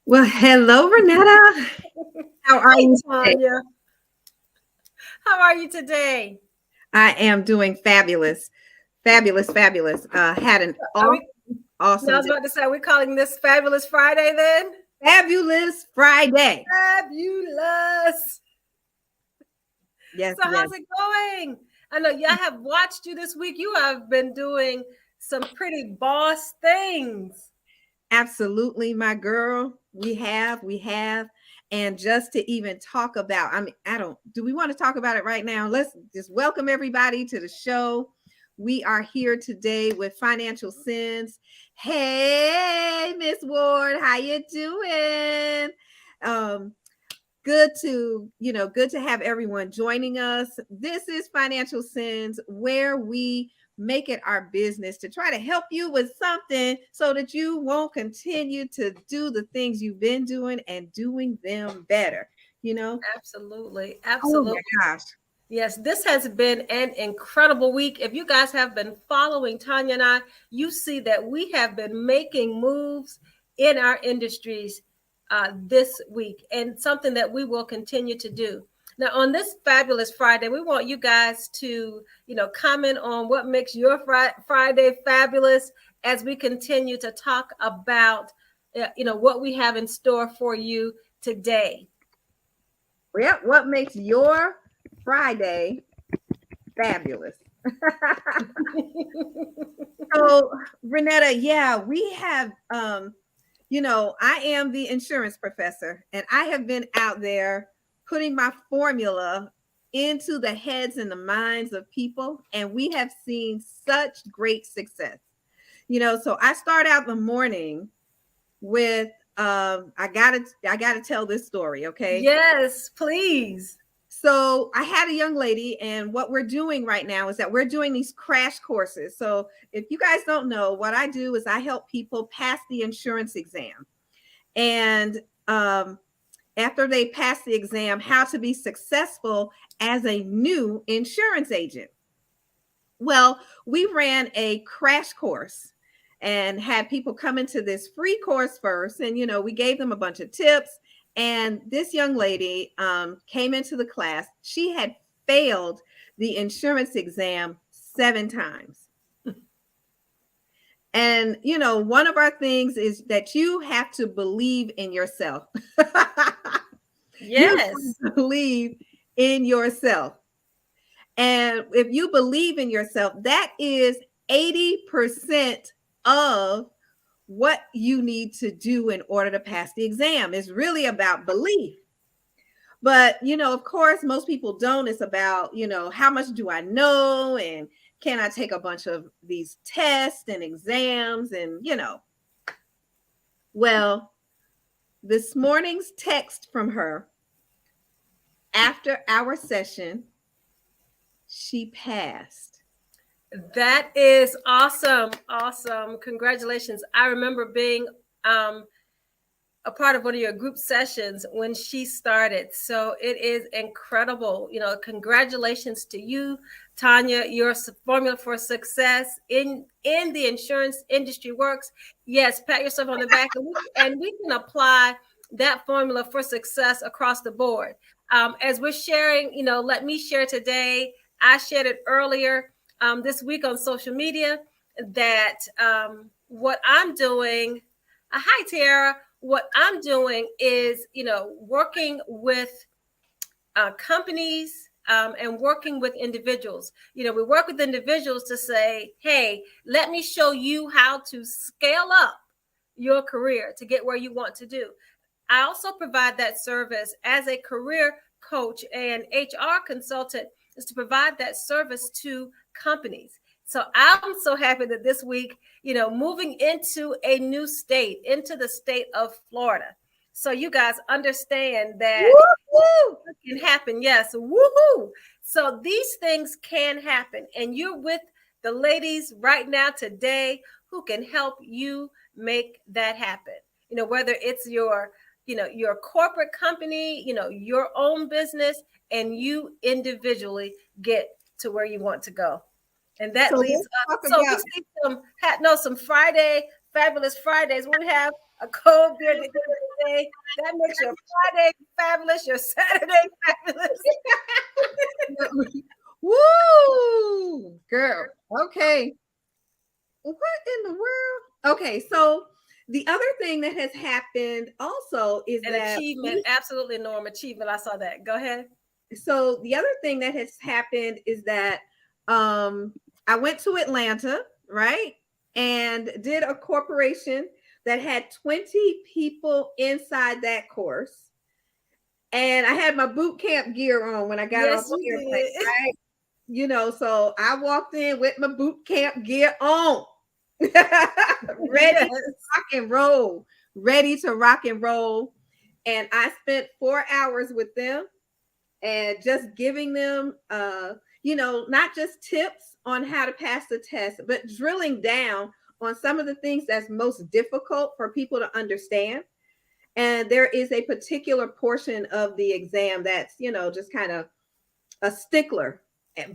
Well, hello, Renetta. How are Hey, you today? Tanya. How are you today? I am doing fabulous, fabulous, fabulous. Had an Are we? Now, I awesome was day. about to say, are we calling this Fabulous Friday then? Fabulous Friday. Fabulous. Yes, So, yes, how's it going? I know I have watched you this week. You have been doing some pretty boss things. absolutely, my girl. We have. And just to even talk about, I mean, do we want to talk about it right now? Let's just welcome everybody to the show. We are here today with Financial Sense. Hey, Miss Ward, how you doing? Um, good to have everyone joining us. This is Financial Sense, where we make it our business to try to help you with something so that you won't continue to do the things you've been doing and doing them better you know Absolutely. oh my Absolutely. gosh. Yes, this has been an incredible week. If you guys have been following Tanya and I, you see that we have been making moves in our industries this week, and something that we will continue to do. Now, on this fabulous Friday, we want you guys to, comment on what makes your Friday fabulous as we continue to talk about, what we have in store for you today. Well, what makes your Friday fabulous? So, Renetta, yeah, we have I am the insurance professor, and I have been out there putting my formula into the heads and the minds of people, and we have seen such great success. So I start out the morning with I gotta tell this story, okay? Yes, please. So I had a young lady, and what we're doing right now is that we're doing these crash courses. So if you guys don't know, what I do is I help people pass the insurance exam. And after they pass the exam, how to be successful as a new insurance agent. Well, we ran a crash course and had people come into this free course first. And, we gave them a bunch of tips. And this young lady came into the class. She had failed the insurance exam 7 times. And, one of our things is that you have to believe in yourself. You Yes. have to believe in yourself. And if you believe in yourself, that is 80% of what you need to do in order to pass the exam. It's really about belief. But, of course, most people don't. It's about, how much do I know? And can I take a bunch of these tests and exams? And, well, this morning's text from her after our session, she passed. That is awesome. Awesome. Congratulations. I remember being um, a part of one of your group sessions when she started. So it is incredible. Congratulations to you, Tanya. Your formula for success in the insurance industry works. Yes, pat yourself on the back, and we can apply that formula for success across the board. As we're sharing, let me share today. I shared it earlier this week on social media that what I'm doing. Hi, Tara. What I'm doing is, working with companies and working with individuals. We work with individuals to say, hey, let me show you how to scale up your career to get where you want to do. I also provide that service as a career coach and HR consultant, is to provide that service to companies. So I'm so happy that this week, moving into a new state, into the state of Florida. So you guys understand that Woo-hoo! it can happen. Yes. Woohoo. So these things can happen. And you're with the ladies right now today who can help you make that happen. Whether it's your corporate company, your own business, and you individually get to where you want to go. And that So leads let's us. talk So we about see some Friday, fabulous Fridays. We have a cold beer. Friday. That makes your Friday fabulous, your Saturday fabulous. Woo, girl. Okay. What in the world? Okay, so the other thing that has happened also is An that achievement, absolutely, Norm, achievement. I saw that. Go ahead. so the other thing that has happened is that I went to Atlanta, right? And did a corporation that had 20 people inside that course. And I had my boot camp gear on when I got off Yes, the you airplane, did. right? So I walked in with my boot camp gear on, ready Yes. to rock and roll, ready to rock and roll. And I spent 4 hours with them and just giving them, not just tips on how to pass the test, but drilling down on some of the things that's most difficult for people to understand. And there is a particular portion of the exam that's, just kind of a stickler.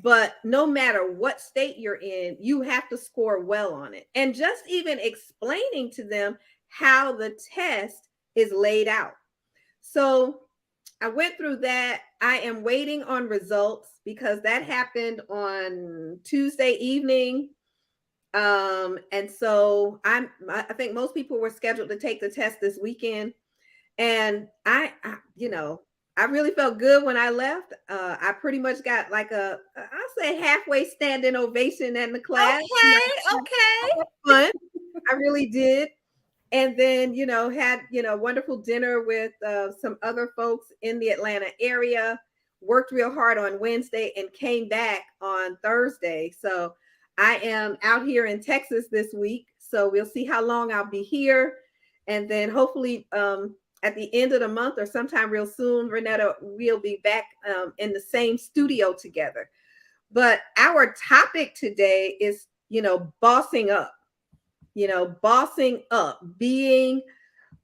But no matter what state you're in, you have to score well on it. And just even explaining to them how the test is laid out. So I went through that. I am waiting on results because that happened on Tuesday evening. And so I think most people were scheduled to take the test this weekend. And I really felt good when I left. I pretty much got like I'll say halfway standing ovation in the class. Okay. Fun. I really did. And then, had, wonderful dinner with some other folks in the Atlanta area, worked real hard on Wednesday and came back on Thursday. So I am out here in Texas this week. So we'll see how long I'll be here. And then hopefully at the end of the month or sometime real soon, Renetta, we'll be back in the same studio together. But our topic today is, bossing up, bossing up, being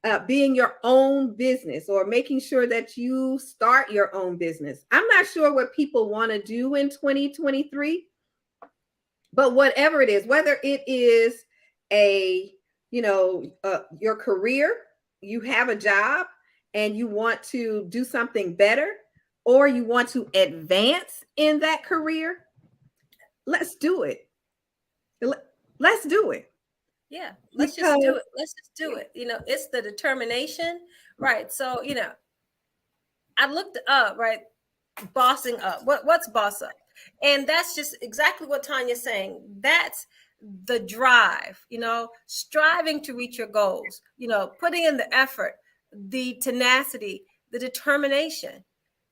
your own business or making sure that you start your own business. I'm not sure what people want to do in 2023, but whatever it is, whether it is your career, you have a job and you want to do something better, or you want to advance in that career, let's do it. Let's do it. Yeah, let's just do it. Let's just do it. It's the determination, right? So, I looked up, right? Bossing up. What's boss up? And that's just exactly what Tanya's saying. That's the drive, striving to reach your goals, putting in the effort, the tenacity, the determination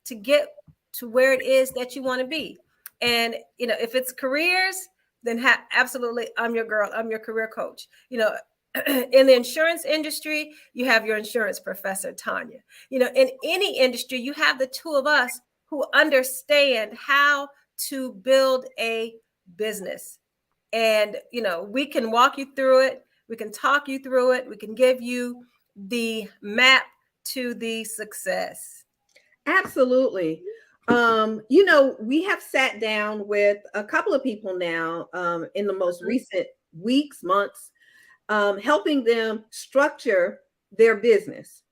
to get to where it is that you want to be. And, if it's careers, then absolutely, I'm your girl. I'm your career coach. In the insurance industry, you have your insurance professor, Tanya. In any industry, you have the two of us who understand how to build a business. And, we can walk you through it. We can talk you through it. We can give you the map to the success. Absolutely. We have sat down with a couple of people now in the most recent weeks, months, helping them structure their business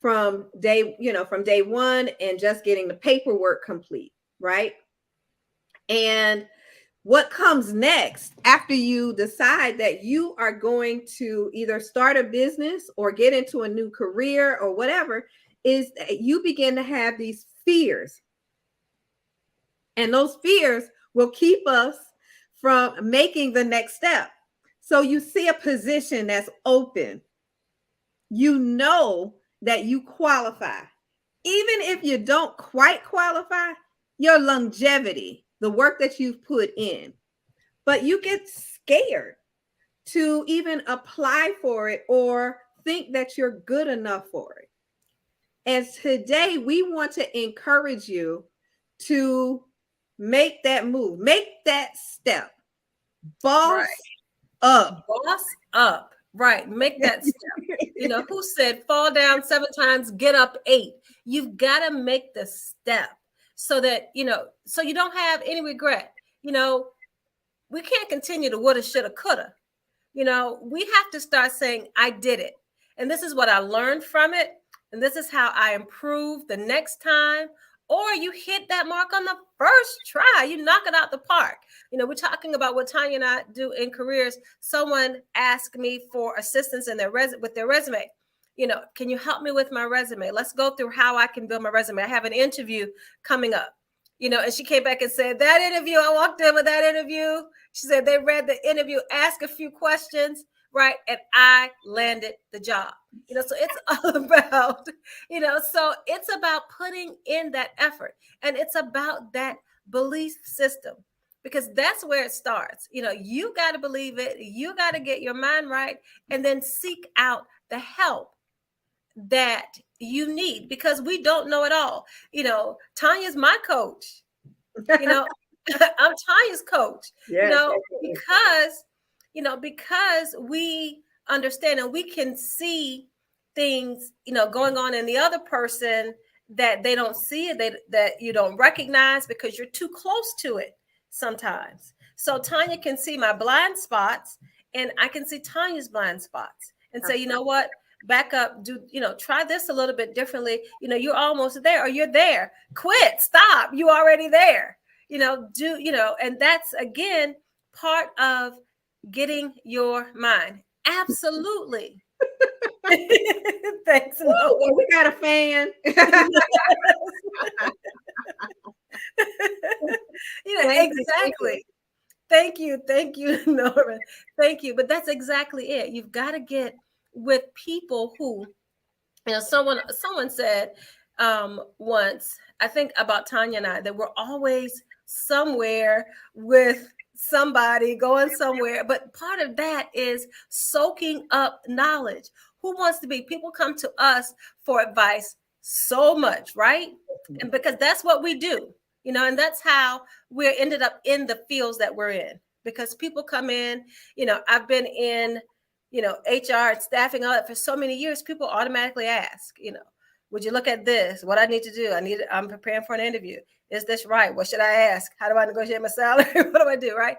from day one and just getting the paperwork complete, right? And what comes next after you decide that you are going to either start a business or get into a new career or whatever is that you begin to have these fears. And those fears will keep us from making the next step. So you see a position that's open. You know that you qualify. Even if you don't quite qualify, your longevity, the work that you've put in, but you get scared to even apply for it or think that you're good enough for it. And today we want to encourage you to make that move, make that step. Boss up. Boss up. Right. Make that step. Who said fall down 7 times, get up 8? You've got to make the step so that, so you don't have any regret. We can't continue to woulda, shoulda, coulda. We have to start saying, I did it. And this is what I learned from it. and this is how I improve the next time. Or you hit that mark on the first try. You knock it out the park. We're talking about what Tanya and I do in careers. Someone asked me for assistance in with their resume. Can you help me with my resume? Let's go through how I can build my resume. I have an interview coming up. And she came back and said, that interview, I walked in with that interview. She said they read the interview, asked a few questions, right? And I landed the job. So it's all about, so it's about putting in that effort, and it's about that belief system, because that's where it starts. You got to believe it. You got to get your mind right, and then seek out the help that you need, because we don't know it all. Tanya's my coach. I'm Tanya's coach. Yes. Because we understand and we can see things, going on in the other person that they don't see it, that you don't recognize because you're too close to it sometimes. So Tanya can see my blind spots, and I can see Tanya's blind spots, and say, you know what, back up, try this a little bit differently. You're almost there, or you're there. Quit, stop, you already there. And that's again part of getting your mind. Absolutely. Thanks. Well, we got a fan. Exactly. Thank you, Norman. Thank you. But that's exactly it. You've got to get with people who, someone said once, I think about Tanya and I, that we're always somewhere with somebody, going somewhere. But part of that is soaking up knowledge. Who wants to be? People come to us for advice so much, right? And because that's what we do, and that's how we're ended up in the fields that we're in, because people come in, I've been in, HR and staffing, all that for so many years. People automatically ask, would you look at this? What I need to do? I'm preparing for an interview. Is this right? What should I ask? How do I negotiate my salary? What do I do? Right.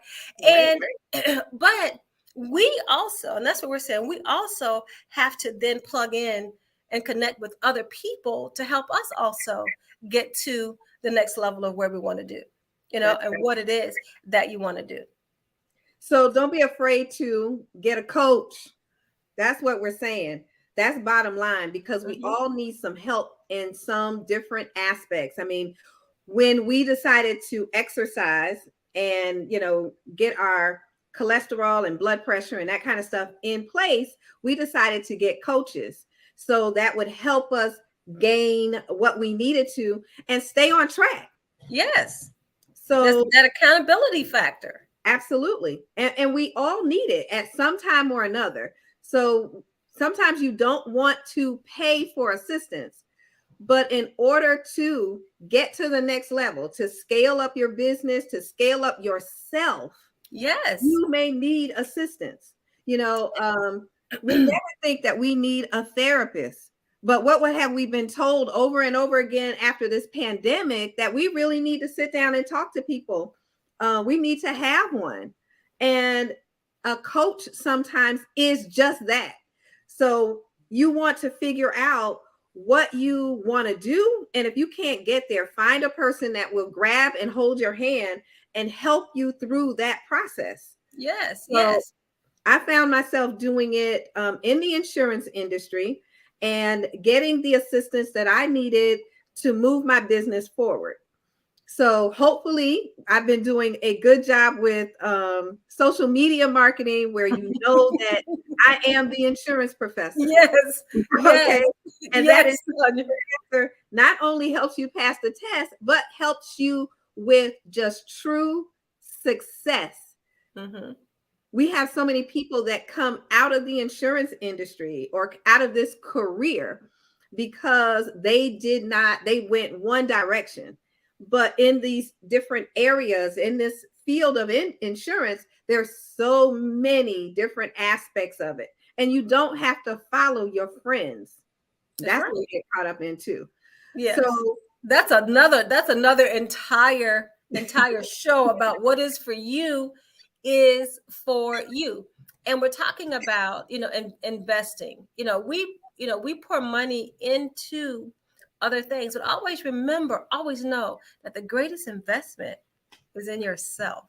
But we also, and that's what we're saying, we also have to then plug in and connect with other people to help us also get to the next level of where we want to do, and what it is that you want to do. So don't be afraid to get a coach. That's what we're saying. That's bottom line, because we all need some help in some different aspects. I mean, when we decided to exercise and, get our cholesterol and blood pressure and that kind of stuff in place, we decided to get coaches. So that would help us gain what we needed to and stay on track. Yes. So that's that accountability factor. Absolutely. And we all need it at some time or another. So sometimes you don't want to pay for assistance, but in order to get to the next level, to scale up your business, to scale up yourself, yes, you may need assistance. We never think that we need a therapist, but what have we been told over and over again after this pandemic, that we really need to sit down and talk to people. We need to have one, and a coach sometimes is just that. So you want to figure out what you want to do. And if you can't get there, find a person that will grab and hold your hand and help you through that process. Yes. So yes. I found myself doing it in the insurance industry and getting the assistance that I needed to move my business forward. So hopefully I've been doing a good job with social media marketing, where that I am the insurance professor. Yes. Okay. Yes. And yes. that is not only helps you pass the test, but helps you with just true success. Mm-hmm. We have so many people that come out of the insurance industry or out of this career because they went one direction. But in these different areas, in this field of insurance, there's so many different aspects of it. And you don't have to follow your friends. That's what we get caught up in too. Yes. So that's another entire show about what is for you is for you. And we're talking about, investing. we pour money into other things, but always remember, always know that the greatest investment is in yourself,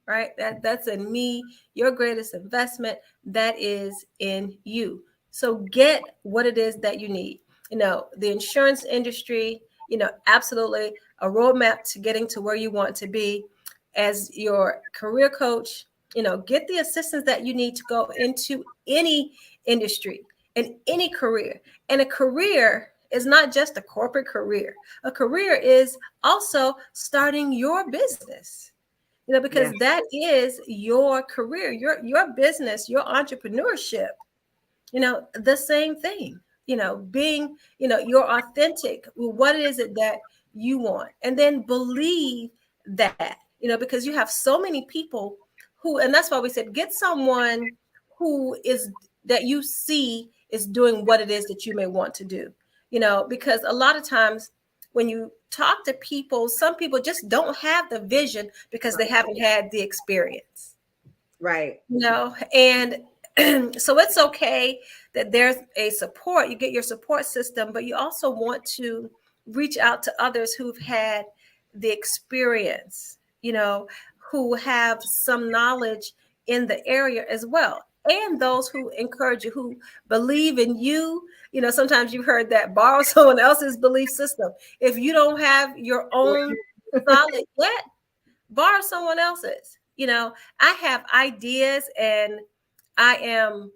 right? That's in me. Your greatest investment, that is in you. So get what it is that you need. The insurance industry, absolutely a roadmap to getting to where you want to be. As your career coach, get the assistance that you need to go into any industry and any career. And a career is not just a corporate career. A career is also starting your business, because that is your career, your business, your entrepreneurship, the same thing, being, you're authentic. What is it that you want? And then believe that, because you have so many people who, and that's why we said, get someone who is, that you see is doing what it is that you may want to do, because a lot of times when you talk to people, some people just don't have the vision because they haven't had the experience. Right. And so it's okay that there's a support, you get your support system, but you also want to reach out to others who've had the experience, who have some knowledge in the area as well. And those who encourage you, who believe in you. Sometimes you've heard that, borrow someone else's belief system. If you don't have your own solid yet, borrow someone else's. I have ideas and I am,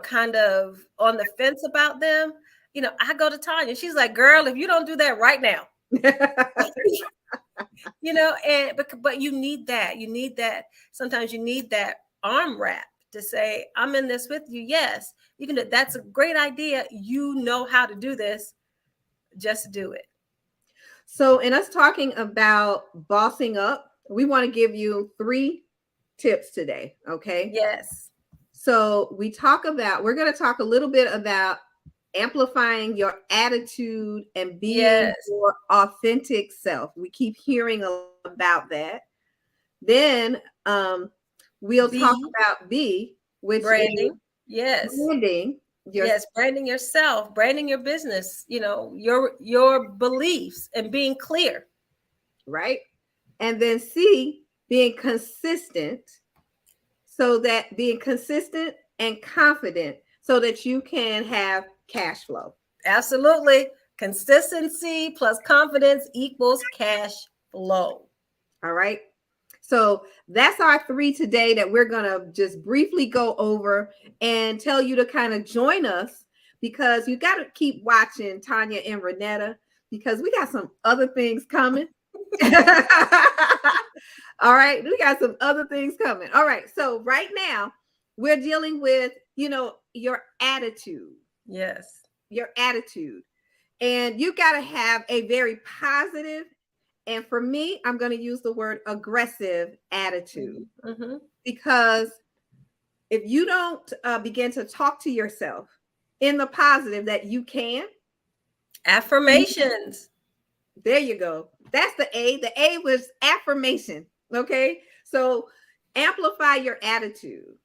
kind of on the fence about them. I go to Tanya. She's like, girl, if you don't do that right now, but you need that. You need that. Sometimes you need that arm wrap to say, I'm in this with you. Yes, you can do. That's a great idea. You know how to do this. Just do it. So in us talking about bossing up, we want to give you 3 tips today. Okay. Yes. So we're going to talk a little bit about amplifying your attitude and being your authentic self. We keep hearing about that. Then we'll talk about B, which branding. Is branding. Branding yourself, branding your business, your beliefs and being clear. Right. And then C, being consistent. So that being consistent and confident so that you can have cash flow. Absolutely. Consistency plus confidence equals cash flow. All right. So that's our 3 today that we're going to just briefly go over and tell you to kind of join us, because you got to keep watching Tanya and Renetta, because we got some other things coming. All right. We got some other things coming. All right. So right now we're dealing with, your attitude. Yes. Your attitude. And you got to have a very positive, and for me, I'm going to use the word aggressive attitude. Mm-hmm. Because if you don't begin to talk to yourself in the positive that you can. Affirmations. There you go. That's the A. The A was affirmation. Okay. So amplify your attitude.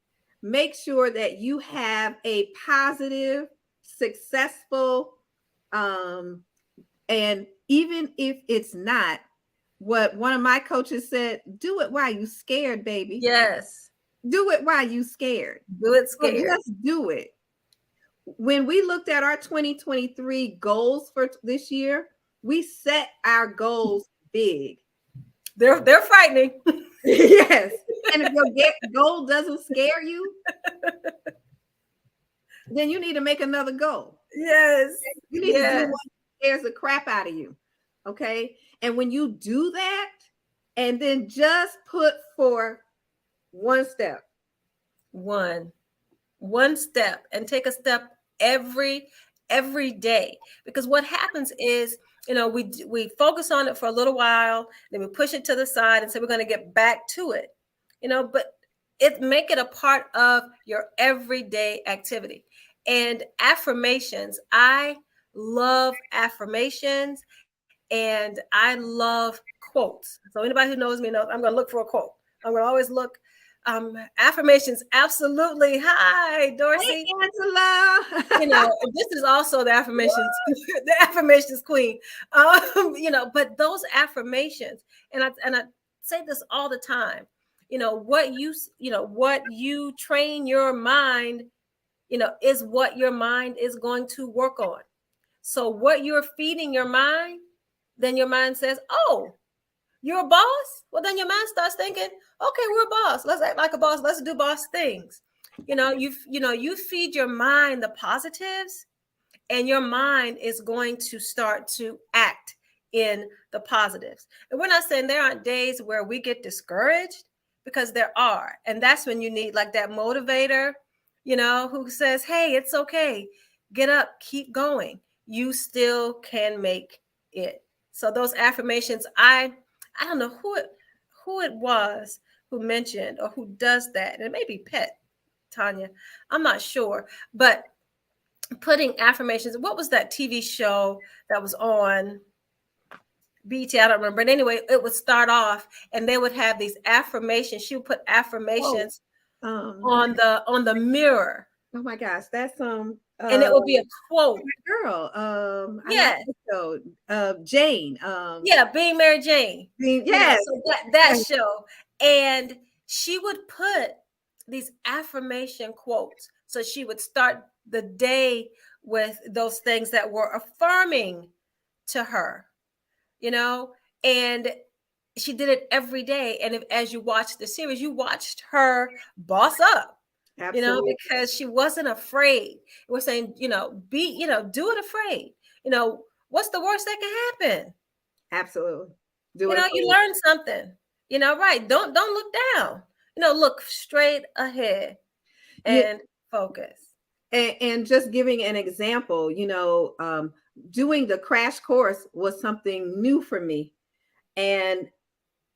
Make sure that you have a positive, successful, and even if it's not what one of my coaches said, do it while you scared, baby. Yes. Do it while you scared. Do it scared. Just do it. When we looked at our 2023 goals for this year, we set our goals big. They're frightening. Yes. And if your goal doesn't scare you, then you need to make another goal. Yes. You need to do what scares the crap out of you. Okay. And when you do that, and then just put for one step. One step, and take a step every day. Because what happens is, we focus on it for a little while, then we push it to the side and say we're going to get back to it, but make it a part of your everyday activity. And affirmations, I love affirmations, and I love quotes. So anybody who knows me knows I'm going to look for a quote. I'm going to always look Affirmations, absolutely. Hi, Dorsey. Hey, Angela. You know, this is also the affirmations, the affirmations queen. You know, but those affirmations, and I say this all the time. You know, what you train your mind, you know, is what your mind is going to work on. So what you're feeding your mind, then your mind says, "Oh, you're a boss." Well, then your mind starts thinking, "Okay, we're a boss. Let's act like a boss. Let's do boss things." You feed your mind the positives, and your mind is going to start to act in the positives. And we're not saying there aren't days where we get discouraged, because there are. And that's when you need like that motivator, you know, who says, "Hey, it's okay. Get up, keep going. You still can make it." So those affirmations, I don't know who it was who mentioned or who does that. And it may be Pet, Tanya. I'm not sure. But putting affirmations, what was that TV show that was on BT? I don't remember. But anyway, it would start off and they would have these affirmations. She would put affirmations on the mirror. Oh my gosh, that's and it would be a quote. Girl, Yeah. Jane. Yeah, Being Mary Jane. Yes. So that show. And she would put these affirmation quotes. So she would start the day with those things that were affirming to her, you know, and she did it every day. And as you watched the series, you watched her boss up. Absolutely. You know, because she wasn't afraid. We're saying, you know, do it afraid. You know, what's the worst that can happen? Absolutely. You learn something, you know, right. Don't look down, you know, look straight ahead and focus. And just giving an example, you know, doing the crash course was something new for me. And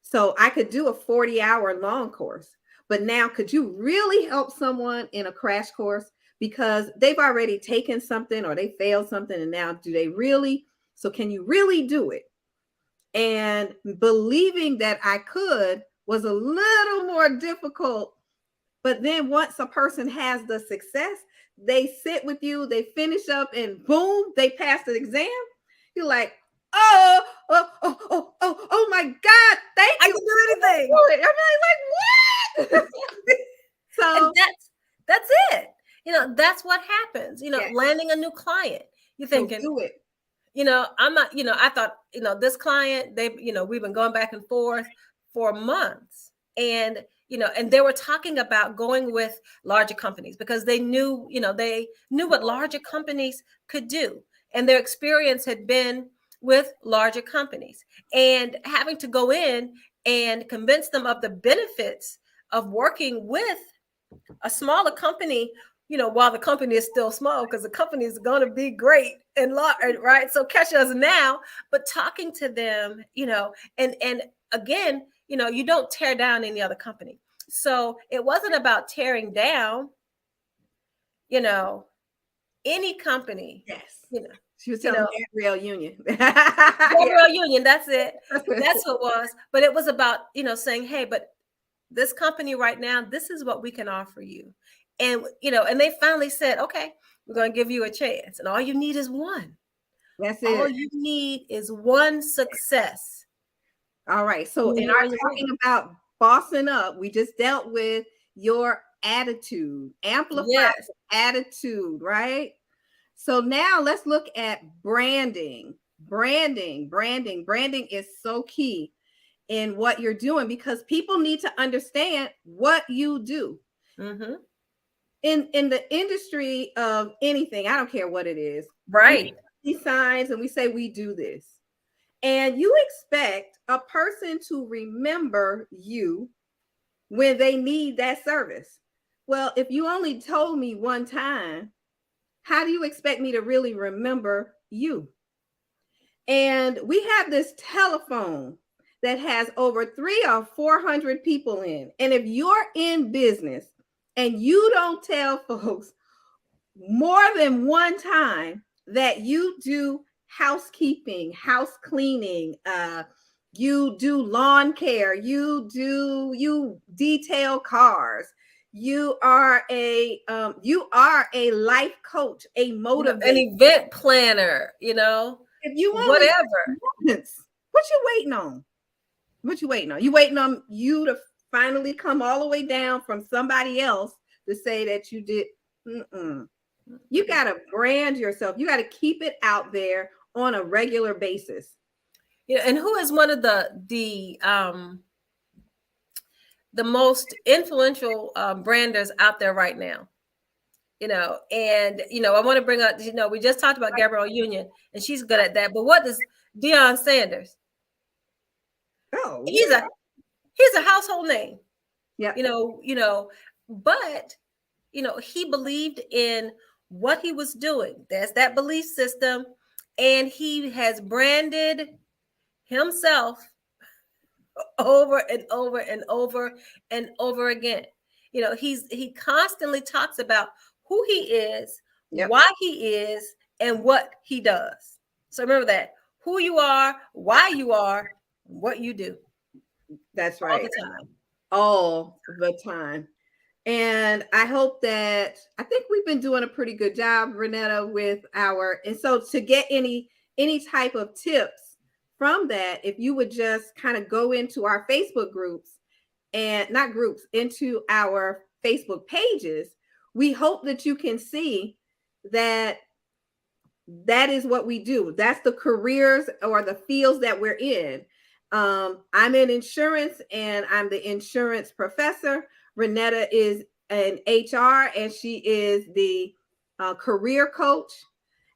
so I could do a 40-hour long course. But now, could you really help someone in a crash course? Because they've already taken something or they failed something. And now do they really? So can you really do it? And believing that I could was a little more difficult. But then once a person has the success, they sit with you, they finish up, and boom, they pass the exam. You're like, oh my God, thank you. I can do anything. I'm like, what? So and that's it. You know, that's what happens. You know, landing a new client. You're thinking, do it. You know, I'm not, you know, I thought, you know, this client, we've been going back and forth for months. And, you know, and they were talking about going with larger companies because they knew, you know, they knew what larger companies could do. And their experience had been with larger companies, and having to go in and convince them of the benefits of working with a smaller company, you know, while the company is still small, because the company is going to be great and large, right? So catch us now, but talking to them, you know, and again, you know, you don't tear down any other company. So it wasn't about tearing down, you know, any company. Yes. You know, she was telling me Rail Union. Rail Union, that's it. That's what it was. But it was about, you know, saying, hey, but this company right now, this is what we can offer you. And, you know, and they finally said, okay, we're going to give you a chance. And all you need is one. That's it. All you need is one success. All right. So in our talking about bossing up, we just dealt with your attitude, amplify attitude, right? So now let's look at branding. Branding is so key in what you're doing, because people need to understand what you do. Mm-hmm. In the industry of anything, I don't care what it is, right? We see signs and we say we do this, and you expect a person to remember you when they need that service. Well, if you only told me one time, how do you expect me to really remember you? And we have this telephone that has over 300 or 400 people in. And if you're in business and you don't tell folks more than one time that you do housekeeping, house cleaning, You do lawn care, you detail cars, you are a life coach, a An motivator. event planner, If you want whatever. what you waiting on? What you waiting on? You waiting on you to finally come all the way down from somebody else to say that you did. Mm-mm. You got to brand yourself. You got to keep it out there on a regular basis. And who is one of the most influential branders out there right now? And I want to bring up, we just talked about Gabrielle Union, and she's good at that. But what does Deion Sanders? Oh, He's a household name. yeah. But he believed in what he was doing. There's that belief system, and he has branded himself over and over and over and over again. He constantly talks about who he is, Yep. why he is, and what he does. So remember that: who you are, why you are, what you do. That's right. All the time. All the time. And I hope that I think we've been doing a pretty good job, Renetta, with and so to get any type of tips from that, if you would just kind of go into our Facebook groups and not groups, into our Facebook pages, we hope that you can see that is what we do. That's the careers or the fields that we're in. I'm in insurance and I'm the insurance professor. Renetta is an HR and she is the career coach,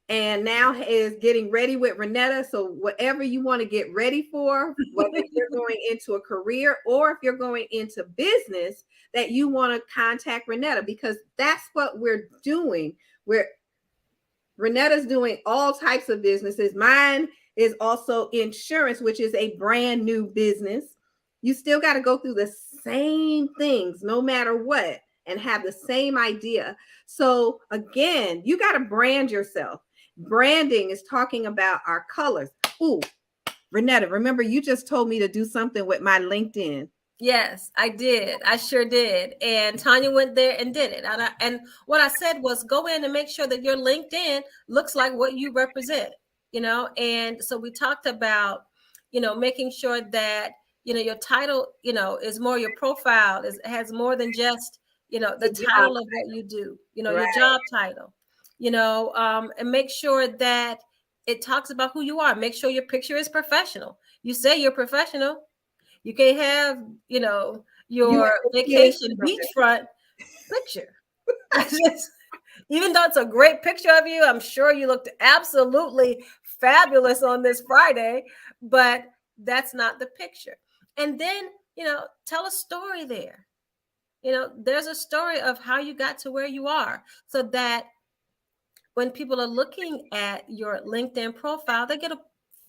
and now is getting ready with Renetta. So whatever you want to get ready for, whether you're going into a career or if you're going into business, that you want to contact Renetta, because that's what we're doing. Renetta's doing all types of businesses. Mine is also insurance, which is a brand new business. You still got to go through the same things no matter what and have the same idea. So again, you got to brand yourself. Branding is talking about our colors. Ooh, Renetta, remember you just told me to do something with my LinkedIn. Yes, I did. I sure did. And Tanya went there and did it. And what I said was go in and make sure that your LinkedIn looks like what you represent, And so we talked about, making sure that, your title, is more your profile, has more than just, the title of what you do, Right. Your job title, and make sure that it talks about who you are. Make sure your picture is professional. You say you're professional. You can't have, your vacation beachfront picture. Even though it's a great picture of you, I'm sure you looked absolutely fabulous on this Friday, but that's not the picture. And then, tell a story there. There's a story of how you got to where you are, so that when people are looking at your LinkedIn profile, they get a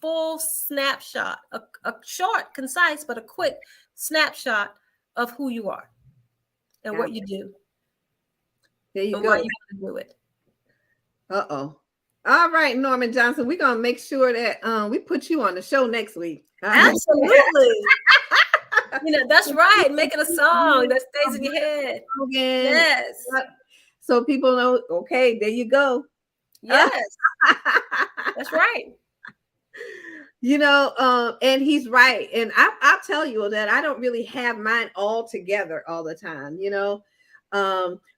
full snapshot, a short, concise, but a quick snapshot of who you are and what you do. There you and go. Why you want to do it. Uh-oh. All right, Norman Johnson, we're going to make sure that we put you on the show next week. Absolutely. That's right. Making a song that stays in your head. Yes. So people know, okay, there you go. Yes. That's right. And he's right. And I'll tell you that I don't really have mine all together all the time,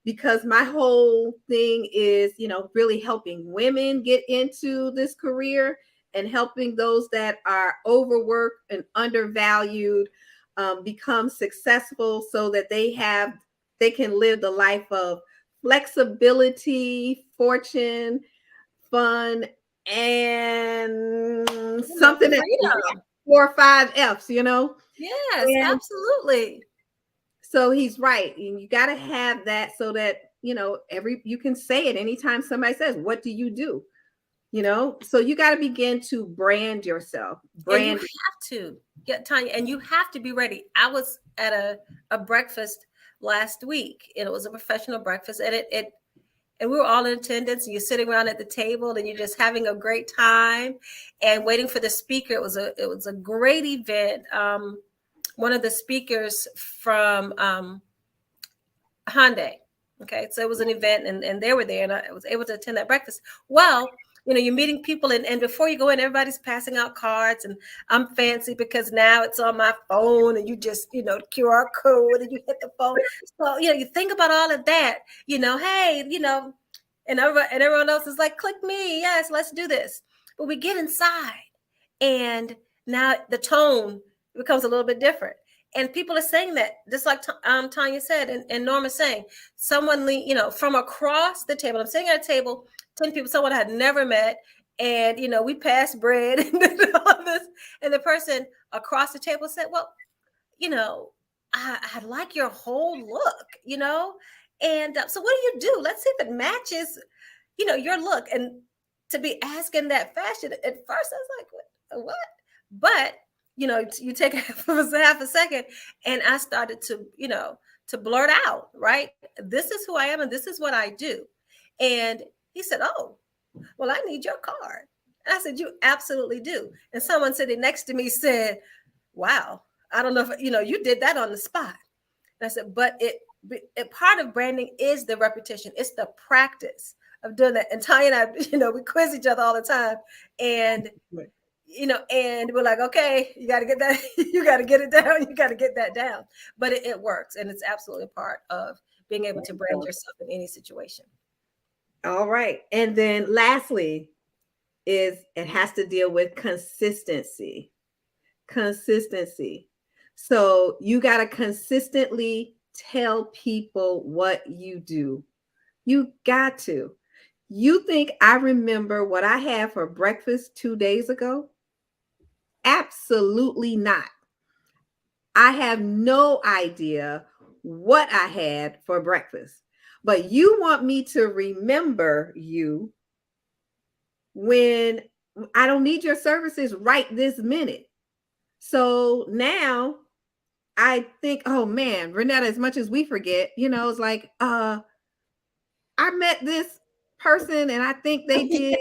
because my whole thing is, really helping women get into this career and helping those that are overworked and undervalued become successful, so that they can live the life of flexibility, fortune, fun, and something that 4 or 5 F's, Yes, absolutely. So he's right. And you got to have that, so that, you can say it anytime somebody says, what do you do? So you got to begin to brand yourself. And you have to get Tanya, and you have to be ready. I was at a breakfast last week, and it was a professional breakfast, and and we were all in attendance, and you're sitting around at the table and you're just having a great time and waiting for the speaker. It was a great event. One of the speakers from Hyundai. Okay, so it was an event, and they were there, and I was able to attend that breakfast. Well, you're meeting people, and before you go in, everybody's passing out cards, and I'm fancy because now it's on my phone, and you just, QR code, and you hit the phone. So, you think about all of that, hey, and everyone else is like, click me, yes, let's do this. But we get inside, and now the tone becomes a little bit different. And people are saying that, just like Tanya said, and Norma's saying, someone, from across the table. I'm sitting at a table, 10 people, someone I had never met, and we passed bread and all of this. And the person across the table said, "Well, I like your whole look, And so, what do you do? Let's see if it matches, your look." And to be asking that fashion, at first I was like, "What?" But you take half a second, and I started to, to blurt out, right? This is who I am, and this is what I do. And he said, "Oh, well, I need your card." And I said, "You absolutely do." And someone sitting next to me said, "Wow, I don't know if, you did that on the spot." And I said, but it part of branding is the repetition. It's the practice of doing that. And Tanya and I, we quiz each other all the time. And and we're like, okay, you got to get that, you got to get it down, you got to get that down. But it works, and it's absolutely a part of being able to brand yourself in any situation. All right. And then lastly, it has to deal with consistency. Consistency. So you got to consistently tell people what you do. You got to. You think I remember what I had for breakfast 2 days ago? Absolutely not. I have no idea what I had for breakfast, but you want me to remember you when I don't need your services right this minute. So now I think, oh man, Renetta, as much as we forget, it's like, I met this person and I think they did.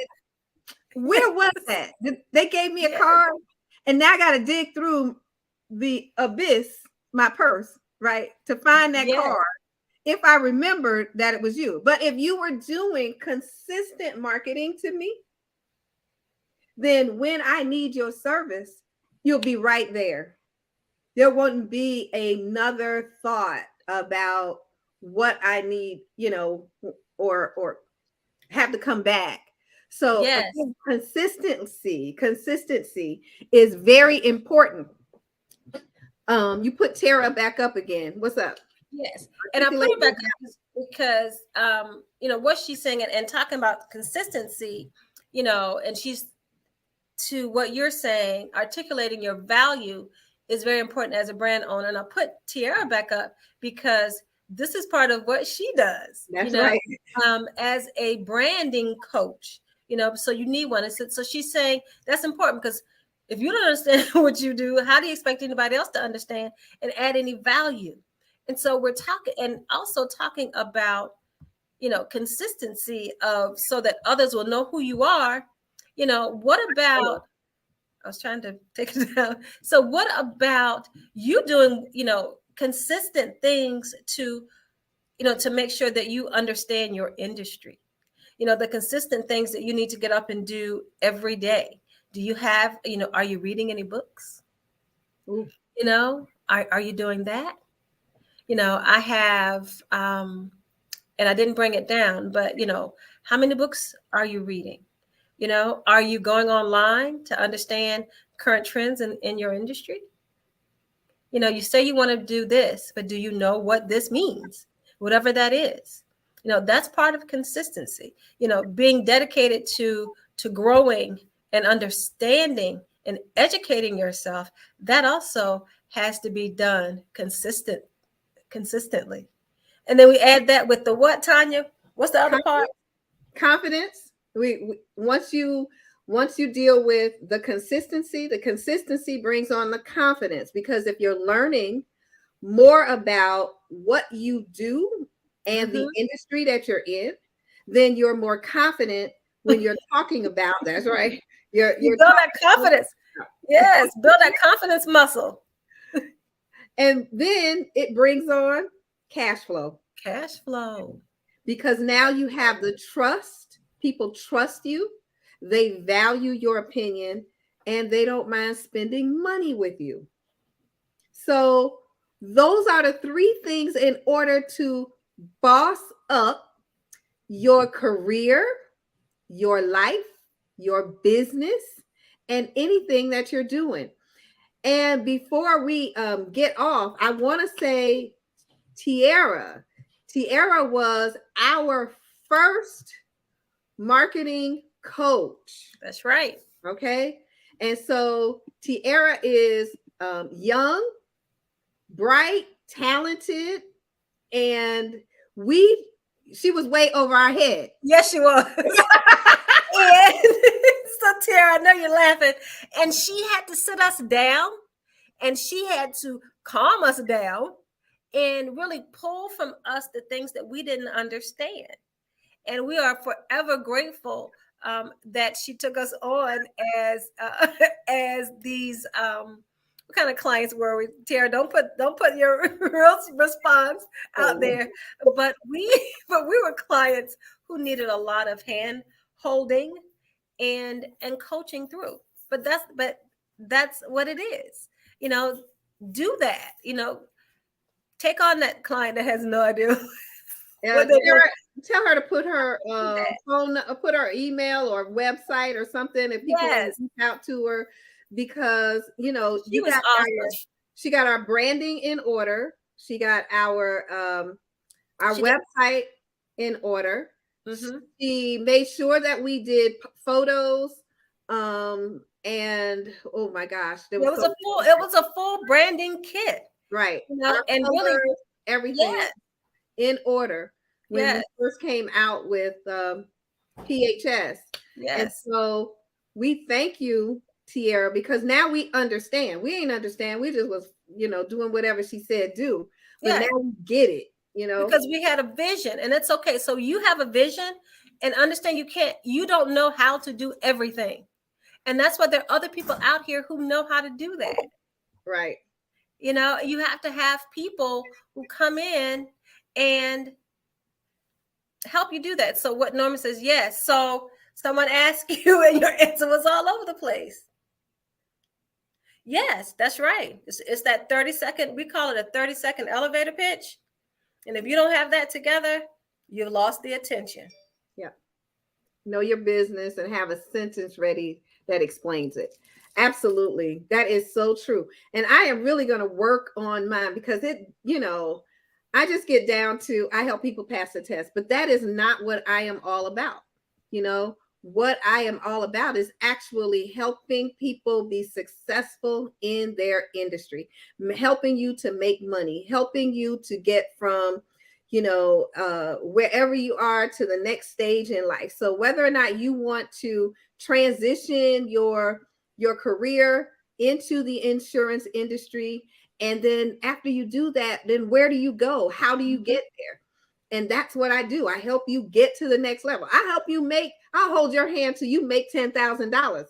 Where was that? They gave me a card, and now I got to dig through the abyss, my purse, right, to find that card. If I remembered that it was you. But if you were doing consistent marketing to me, then when I need your service, you'll be right there. There wouldn't be another thought about what I need, or have to come back. So again, consistency is very important. You put Tara back up again. What's up? Yes. And I put her back up because, what she's saying and talking about consistency, and she's, to what you're saying, articulating your value is very important as a brand owner. And I put Tiara back up because this is part of what she does. That's right. As a branding coach, so you need one. So she's saying that's important because if you don't understand what you do, how do you expect anybody else to understand and add any value? And so we're talking about, consistency so that others will know who you are. What about, I was trying to take it down. So what about you doing, consistent things to make sure that you understand your industry? The consistent things that you need to get up and do every day. Do you have, are you reading any books? Ooh. Are you doing that? I have, and I didn't bring it down, but, how many books are you reading? Are you going online to understand current trends in your industry? You say you want to do this, but do you know what this means? Whatever that is. That's part of consistency, being dedicated to growing and understanding and educating yourself. That also has to be done consistently. And then we add that with the what, Tanya? What's the other part? Confidence. Once you deal with the consistency brings on the confidence, because if you're learning more about what you do and the industry that you're in, then you're more confident when you're talking about. That's right. You're You build that confidence. Yes, build that confidence muscle. And then it brings on cash flow. Cash flow. Because now you have the trust. People trust you. They value your opinion and they don't mind spending money with you. So those are the three things in order to boss up your career, your life, your business, and anything that you're doing. And before we get off, I want to say Tiara was our first marketing coach. That's right. Okay. And so Tiara is young, bright, talented, and she was way over our head. Yes, she was. And so Tara, I know you're laughing. And she had to sit us down and she had to calm us down and really pull from us the things that we didn't understand. And we are forever grateful that she took us on as these what kind of clients were we? Tara, don't put your real response out there. But we were clients who needed a lot of hand holding and coaching through. But that's what it is. You know, do that. You know, take on that client that has no idea. Tell her to put her phone, put her email or website or something if people want to reach out to her, because you know she got our branding in order. She got our website in order. Mm-hmm. She made sure that we did photos. And oh my gosh, it was a full branding kit. Right. You know, and really everything in order when we first came out with PHS. Yes. And so we thank you, Tiara, because now we understand. We ain't understand. We just was, doing whatever she said do. But now we get it, Because we had a vision, and it's okay. So you have a vision and understand you don't know how to do everything. And that's why there are other people out here who know how to do that. Right. You have to have people who come in and help you do that. So what Norma says, yes. So someone asked you and your answer was all over the place. Yes, that's right. It's that 30-second, we call it a 30-second elevator pitch. And if you don't have that together, you've lost the attention. Yeah. Know your business and have a sentence ready that explains it. Absolutely. That is so true. And I am really going to work on mine because I just get down to, I help people pass the test, but that is not what I am all about. What I am all about is actually helping people be successful in their industry, helping you to make money, helping you to get from, wherever you are to the next stage in life. So whether or not you want to transition your career into the insurance industry, and then after you do that, then where do you go? How do you get there? And that's what I do. I help you get to the next level. I'll hold your hand till you make $10,000,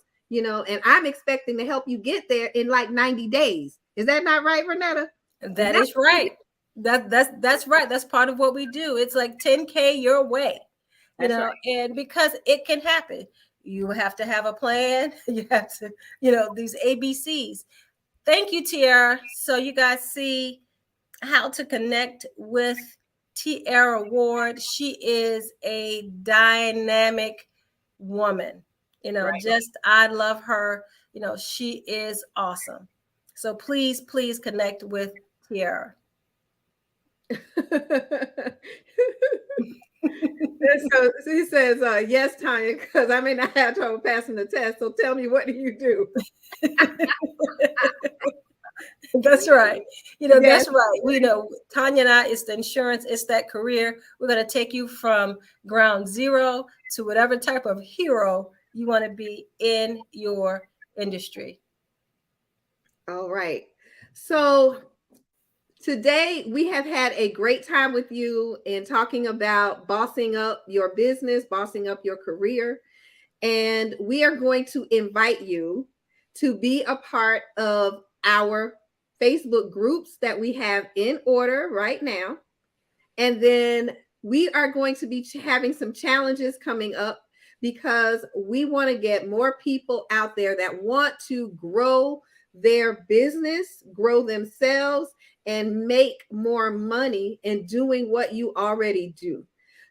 and I'm expecting to help you get there in like 90 days. Is that not right, Renetta? That is right. That's right. That's part of what we do. It's like 10K your way, right. And because it can happen, you have to have a plan. You have to, these ABCs. Thank you, Tiara. So you guys see how to connect with Tiara Ward. She is a dynamic woman. Right. I love her. She is awesome. So please connect with Tiara. So he says, yes, Tanya, because I may not have trouble passing the test. So tell me, what do you do? That's right. That's right. Tanya and I, it's the insurance, it's that career. We're going to take you from ground zero to whatever type of hero you want to be in your industry. All right. So Today, we have had a great time with you in talking about bossing up your business, bossing up your career. And we are going to invite you to be a part of our Facebook groups that we have in order right now. And then we are going to be having some challenges coming up because we want to get more people out there that want to grow their business, grow themselves, and make more money in doing what you already do.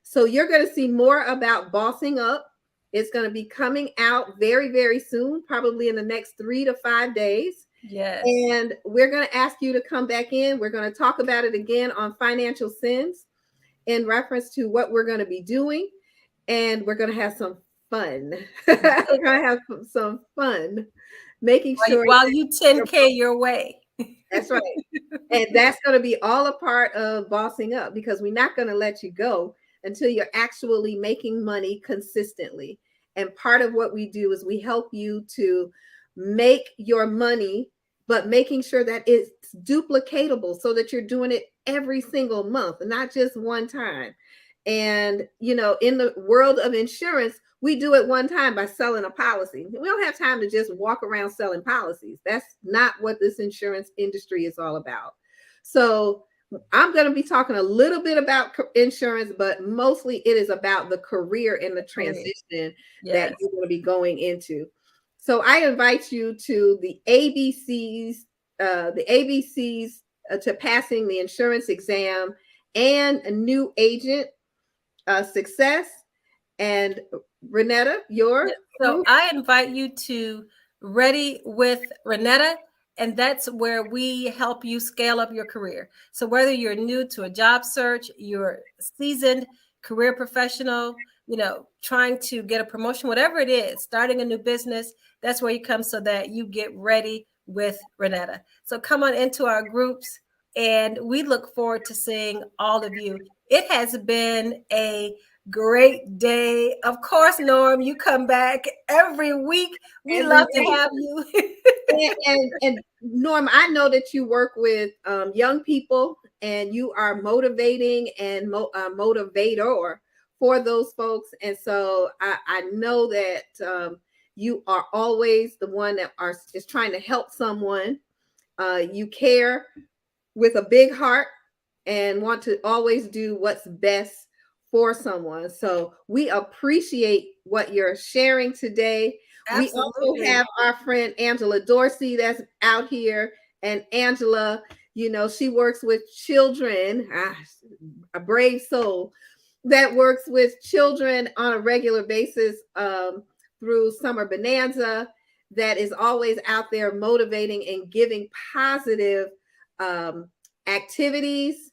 So you're going to see more about bossing up. It's going to be coming out very, very soon, probably in the next 3 to 5 days. Yes. And we're going to ask you to come back in. We're going to talk about it again on Financial Sins in reference to what we're going to be doing. And we're going to have some fun. We're going to have some fun making sure while you 10K your way. That's right. And that's going to be all a part of bossing up, because we're not going to let you go until you're actually making money consistently. And part of what we do is we help you to make your money, but making sure that it's duplicatable so that you're doing it every single month, not just one time. And, you know, in the world of insurance, we do it one time by selling a policy. We don't have time to just walk around selling policies. That's not what this insurance industry is all about. So I'm going to be talking a little bit about insurance, but mostly it is about the career and the transition that you're going to be going into. So I invite you to the ABCs to passing the insurance exam and a new agent success. And Renetta, so I invite you to Ready with Renetta, and that's where we help you scale up your career. So whether you're new to a job search, you're a seasoned career professional, you know, trying to get a promotion, whatever it is, starting a new business, that's where you come so that you get ready with Renetta. So come on into our groups, and we look forward to seeing all of you. It has been a great day. Of course, Norm, you come back every week. We love to have you. and Norm, I know that you work with young people, and you are motivating and motivator for those folks. And so I know that you are always the one that is trying to help someone. You care with a big heart and want to always do what's best for someone. So we appreciate what you're sharing today. Absolutely. We also have our friend Angela Dorsey that's out here. And Angela, you know, she works with children, a brave soul that works with children on a regular basis through Summer Bonanza, that is always out there motivating and giving positive activities,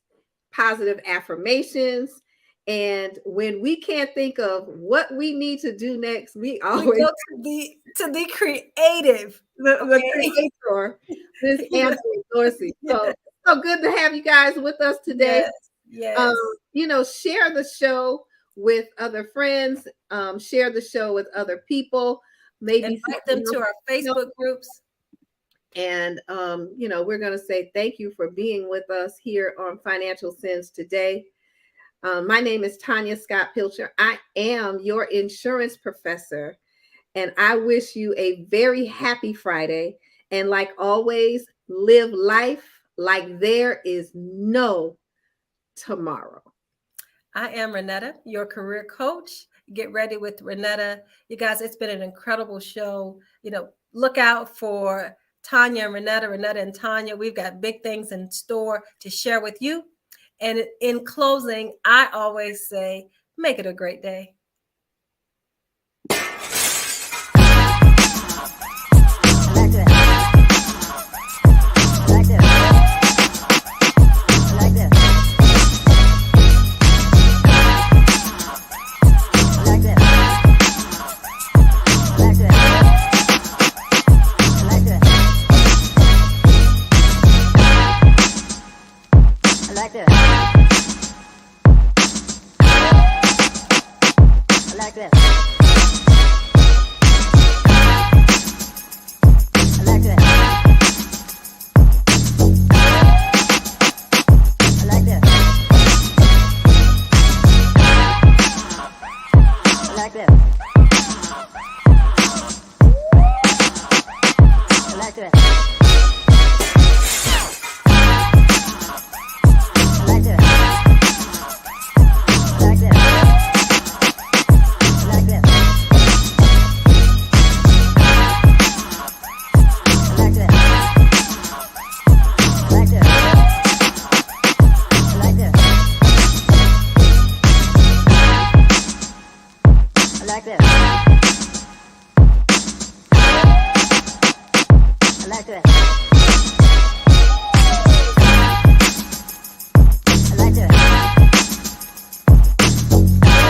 positive affirmations. And when we can't think of what we need to do next, we always go to the creative, the creator, this Angela Dorsey. So good to have you guys with us today. Yes. You know, share the show with other friends, share the show with other people, maybe invite them to our Facebook groups. And you know, we're going to say thank you for being with us here on Financial Sins today. My name is Tanya Scott Pilcher. I am your insurance professor, and I wish you a very happy Friday. And like always, live life like there is no tomorrow. I am Renetta, your career coach. Get ready with Renetta. You guys, it's been an incredible show. You know, look out for Tanya and Renetta and Tanya. We've got big things in store to share with you. And in closing, I always say, make it a great day.